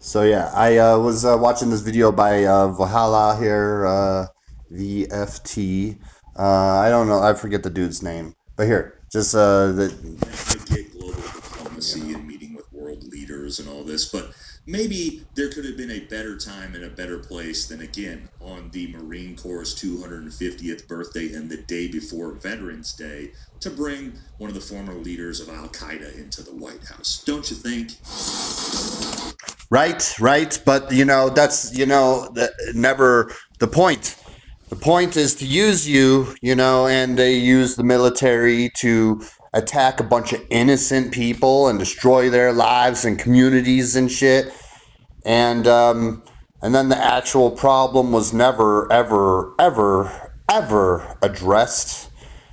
So yeah, I was watching this video by Valhalla here, VFT. I don't know, I forget the dude's name, but here, just I get global diplomacy and meeting with world leaders and all this, but maybe there could have been a better time and a better place than, again, on the Marine Corps' 250th birthday and the day before Veterans Day to bring one of the former leaders of Al Qaeda into the White House. Don't you think? right, but that's never the point. The point is to use you, and they use the military to attack a bunch of innocent people and destroy their lives and communities and shit. And then the actual problem was never, ever addressed.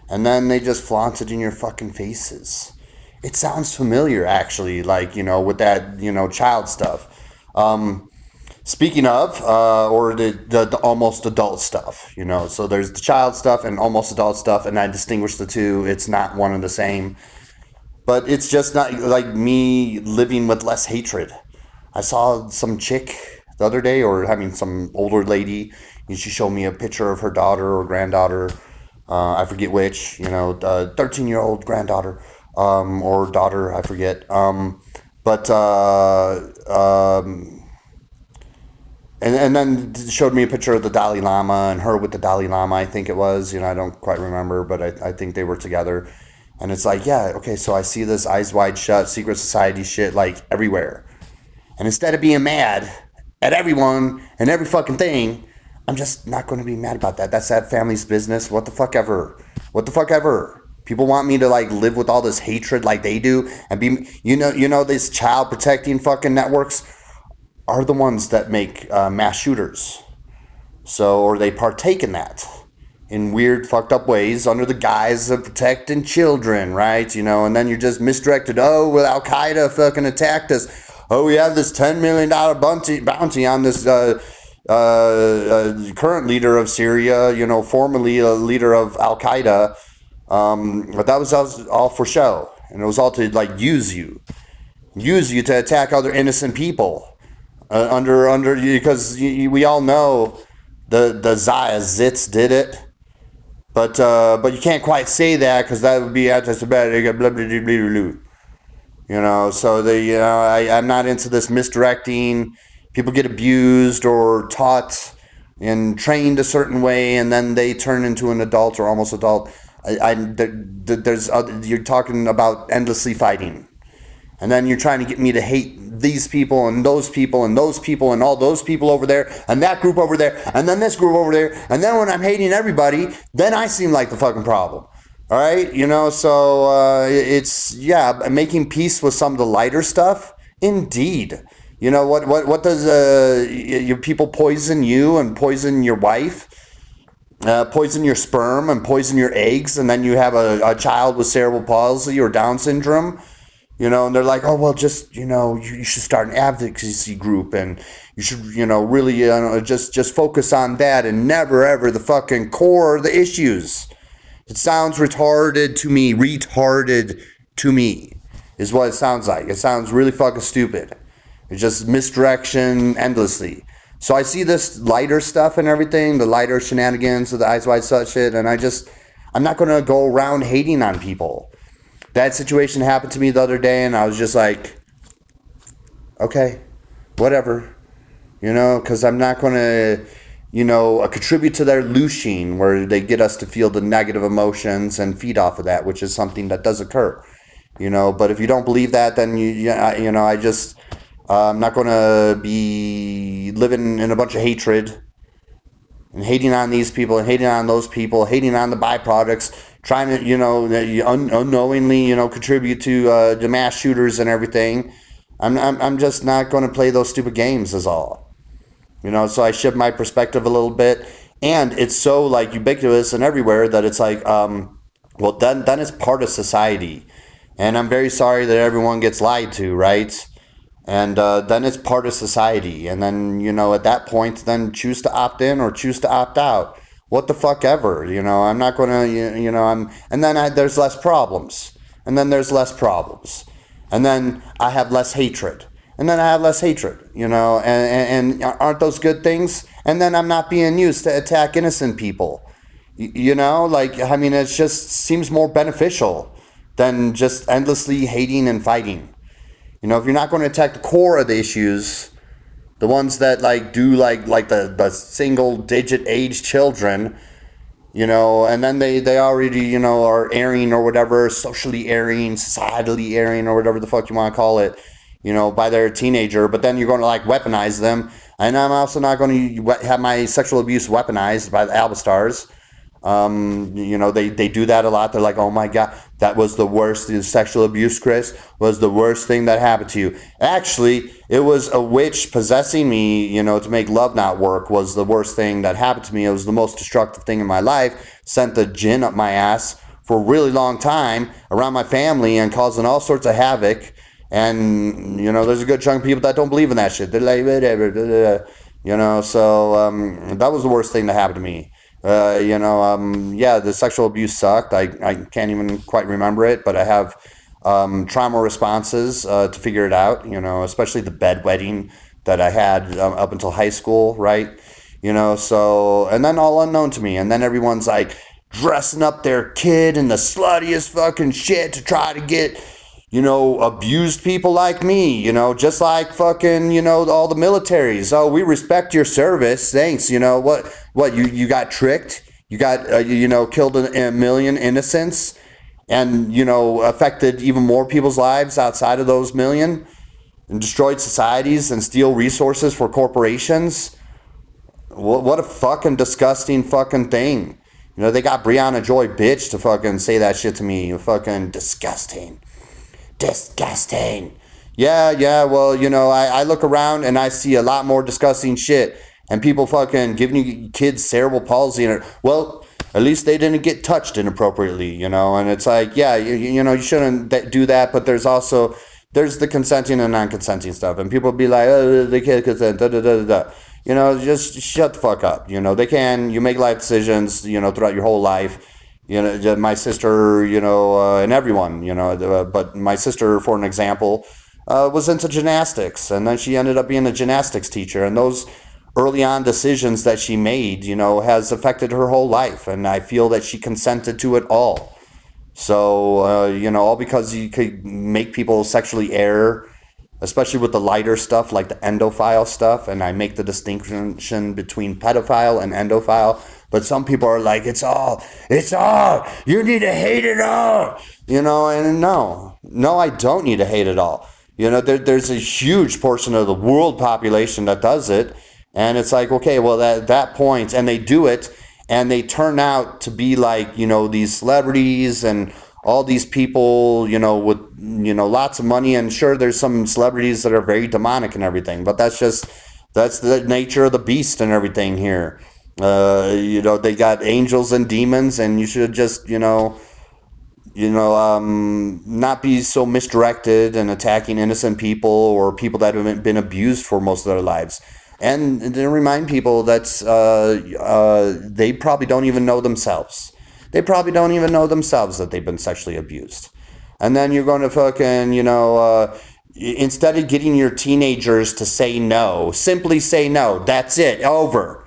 And then they just flaunt it in your fucking faces. It sounds familiar, actually, like, with that, child stuff. Speaking of, or the almost adult stuff, so there's the child stuff and almost adult stuff, and I distinguish the two. It's not one and the same, but it's just not like me living with less hatred. I saw some chick the other day, or I mean, some older lady, and she showed me a picture of her daughter or granddaughter. I forget which, 13-year-old granddaughter, or daughter, I forget. But and then showed me a picture of the Dalai Lama and her with the Dalai Lama, I think it was. I don't quite remember, but I think they were together. And it's like, yeah, okay, so I see this eyes wide shut, secret society shit like everywhere. And instead of being mad at everyone and every fucking thing, I'm just not going to be mad about that. That's that family's business. What the fuck ever. What the fuck ever. People want me to like live with all this hatred like they do and be, these child protecting fucking networks are the ones that make mass shooters. So, or they partake in that in weird, fucked up ways under the guise of protecting children, right? And then you're just misdirected. Oh, well, Al Qaeda fucking attacked us. Oh, we have this $10 million bounty on this current leader of Syria, formerly a leader of Al Qaeda. But that was all for show. And it was all to like use you to attack other innocent people. Under because we all know the Zaya Zits did it, but you can't quite say that because that would be anti-Semitic. So I'm not into this misdirecting. People get abused or taught and trained a certain way, and then they turn into an adult or almost adult. You're talking about endlessly fighting. And then you're trying to get me to hate these people and those people and those people and all those people over there and that group over there and then this group over there. And then when I'm hating everybody, then I seem like the fucking problem. All right? So it's, yeah, making peace with some of the lighter stuff. Indeed. What does your people poison you and poison your wife? Poison your sperm and poison your eggs, and then you have a child with cerebral palsy or Down syndrome. And they're like, oh, well, just, you should start an advocacy group and you should, really, just focus on that and never, ever the fucking core of the issues. It sounds retarded to me is what it sounds like. It sounds really fucking stupid. It's just misdirection endlessly. So I see this lighter stuff and everything, the lighter shenanigans of the eyes wide shut shit, and I'm not going to go around hating on people. That situation happened to me the other day, and I was just like, okay, whatever, because I'm not going to, contribute to their looshing where they get us to feel the negative emotions and feed off of that, which is something that does occur, But if you don't believe that, then I'm not going to be living in a bunch of hatred and hating on these people and hating on those people, hating on the byproducts, trying to, unknowingly, contribute to the mass shooters and everything. I'm just not going to play those stupid games is all. So I shift my perspective a little bit. And it's so like ubiquitous and everywhere that it's like, well, then it's part of society. And I'm very sorry that everyone gets lied to, right? And then it's part of society. And then, at that point, then choose to opt in or choose to opt out. What the fuck ever, I'm not going to, and then there's less problems. And then there's less problems. And then I have less hatred. and then I have less hatred, and aren't those good things? And then I'm not being used to attack innocent people. It just seems more beneficial than just endlessly hating and fighting. If you're not going to attack the core of the issues, the ones that do the single digit age children, and then they already, are erring or whatever, socially erring, societally erring, or whatever the fuck you want to call it, by their teenager, but then you're going to weaponize them. And I'm also not going to have my sexual abuse weaponized by the Albastars. They do that a lot. They're like, oh my God, that was the worst. The sexual abuse, Chris, was the worst thing that happened to you. Actually, it was a witch possessing me, to make love not work was the worst thing that happened to me. It was the most destructive thing in my life. Sent the djinn up my ass for a really long time around my family and causing all sorts of havoc. And, there's a good chunk of people that don't believe in that shit. They're like, whatever, so that was the worst thing that happened to me. The sexual abuse sucked. I can't even quite remember it, but I have trauma responses to figure it out, especially the bedwetting that I had up until high school, right? And then all unknown to me. And then everyone's dressing up their kid in the sluttiest fucking shit to try to get, abused people like me, just like fucking, all the militaries. Oh, we respect your service. Thanks. What you got tricked? You got, killed a million innocents and, affected even more people's lives outside of those million and destroyed societies and steal resources for corporations. What a fucking disgusting fucking thing. They got Breonna Joy bitch to fucking say that shit to me. Fucking disgusting. Disgusting. Yeah, well, I look around and I see a lot more disgusting shit. And people fucking giving you kids cerebral palsy. Well, at least they didn't get touched inappropriately, and it's you shouldn't do that. But there's the consenting and non-consenting stuff. And people be like, oh, they can't consent, da-da-da-da-da. Just shut the fuck up. You make life decisions, throughout your whole life. My sister, and everyone, but my sister, for an example, was into gymnastics, and then she ended up being a gymnastics teacher, and those early on decisions that she made, has affected her whole life, and I feel that she consented to it all. So, all because you could make people sexually err, especially with the lighter stuff like the endophile stuff, and I make the distinction between pedophile and endophile. But some people are like, it's all, you need to hate it all, and no, I don't need to hate it all. There's a huge portion of the world population that does it, and it's like, okay, well, at that point, and they do it, and they turn out to be like, these celebrities and all these people, with, lots of money, and sure, there's some celebrities that are very demonic and everything, but that's the nature of the beast and everything here. They got angels and demons, and you should just, not be so misdirected and attacking innocent people or people that have been abused for most of their lives. And to remind people that they probably don't even know themselves. They probably don't even know themselves that they've been sexually abused. And then you're going to fucking, instead of getting your teenagers to say no, simply say no. That's it. Over.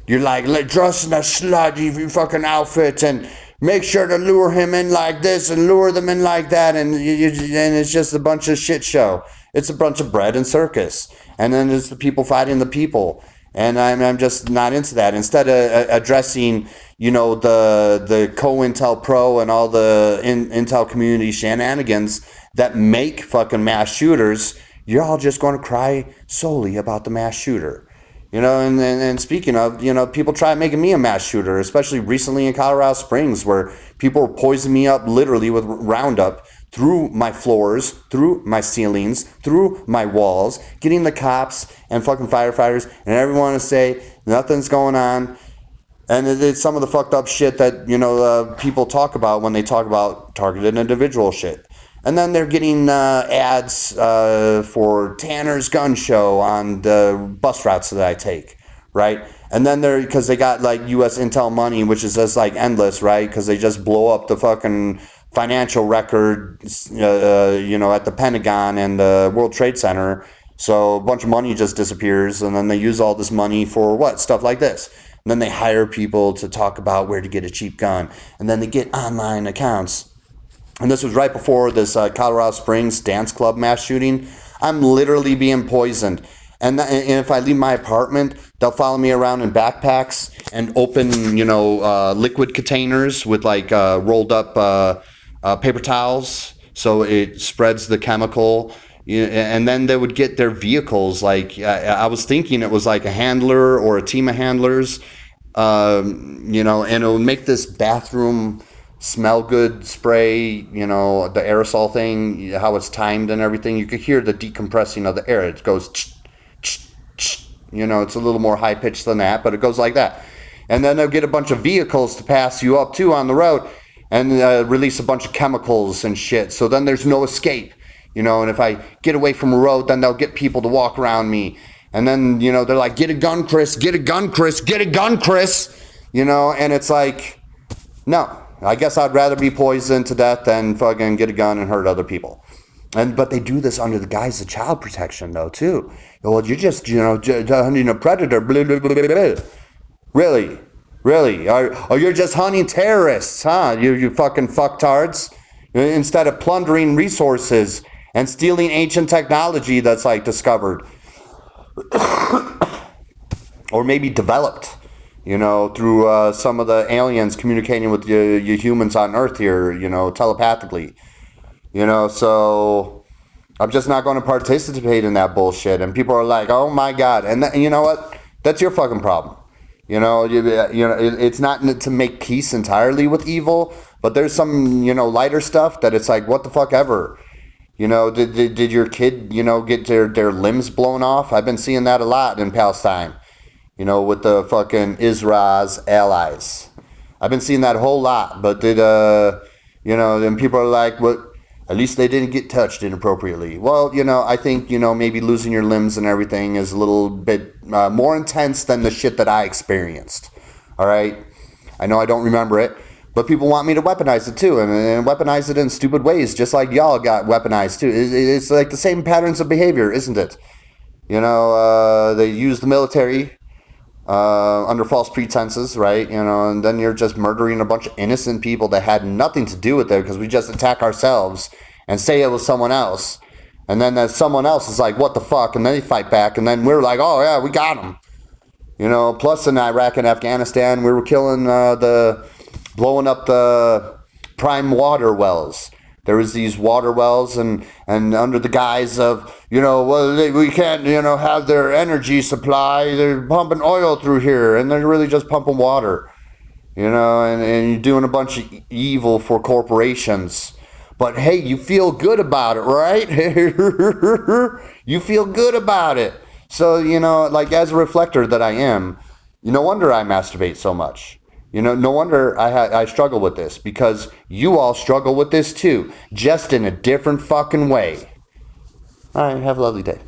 You're like, dress in a slutty fucking outfit and make sure to lure him in like this and lure them in like that. And it's just a bunch of shit show. It's a bunch of bread and circus. And then it's the people fighting the people. And I'm just not into that. Instead of addressing, the COINTELPRO and all the Intel community shenanigans that make fucking mass shooters, you're all just going to cry solely about the mass shooter. And speaking of, people try making me a mass shooter, especially recently in Colorado Springs, where people were poisoning me up literally with Roundup through my floors, through my ceilings, through my walls, getting the cops and fucking firefighters and everyone to say nothing's going on. And it's some of the fucked up shit that, people talk about when they talk about targeted individual shit. And then they're getting ads for Tanner's Gun Show on the bus routes that I take, right? And then because they got U.S. Intel money, which is just endless, right? Because they just blow up the fucking financial records, at the Pentagon and the World Trade Center. So a bunch of money just disappears, and then they use all this money for what? Stuff like this. And then they hire people to talk about where to get a cheap gun. And then they get online accounts. And this was right before this Colorado Springs dance club mass shooting. I'm literally being poisoned. And if I leave my apartment, they'll follow me around in backpacks and open, liquid containers with like rolled up paper towels, so it spreads the chemical. And then they would get their vehicles. Like I was thinking it was like a handler or a team of handlers, and it would make this bathroom smell good spray, the aerosol thing, how it's timed and everything. You could hear the decompressing of the air. It goes, it's a little more high pitched than that, but it goes like that. And then they'll get a bunch of vehicles to pass you up too on the road and release a bunch of chemicals and shit. So then there's no escape. And if I get away from a road, then they'll get people to walk around me. And then, they're like, get a gun, Chris, get a gun, Chris, get a gun, Chris. And it's like, no, I guess I'd rather be poisoned to death than fucking get a gun and hurt other people. But they do this under the guise of child protection, though, too. Well, you're just, hunting a predator, blah, blah, blah, blah, blah. Really? Really? Or you're just hunting terrorists, huh? You fucking fucktards. Instead of plundering resources and stealing ancient technology that's like discovered or maybe developed, through some of the aliens communicating with you humans on Earth here, telepathically, so I'm just not going to participate in that bullshit. And people are like, oh my God. And you know what? That's your fucking problem. It's not to make peace entirely with evil, but there's some, lighter stuff that it's like, what the fuck ever. Did your kid, get their limbs blown off? I've been seeing that a lot in Palestine, with the fucking Israel's allies. I've been seeing that a whole lot, but then people are like, what? At least they didn't get touched inappropriately. Well, I think, maybe losing your limbs and everything is a little bit more intense than the shit that I experienced. All right? I know I don't remember it, but people want me to weaponize it too, and weaponize it in stupid ways, just like y'all got weaponized too. It's like the same patterns of behavior, isn't it? They use the military under false pretenses, right? And then you're just murdering a bunch of innocent people that had nothing to do with it because we just attack ourselves and say it was someone else. And then that someone else is like, what the fuck? And then they fight back. And then we're like, oh yeah, we got them. Plus in Iraq and Afghanistan, we were blowing up the prime water wells. There was these water wells, and under the guise of, we can't, have their energy supply. They're pumping oil through here, and they're really just pumping water, and you're doing a bunch of evil for corporations. But hey, you feel good about it, right? You feel good about it. So, like as a reflector that I am, no wonder I masturbate so much. No wonder I struggle with this, because you all struggle with this too, just in a different fucking way. All right, have a lovely day.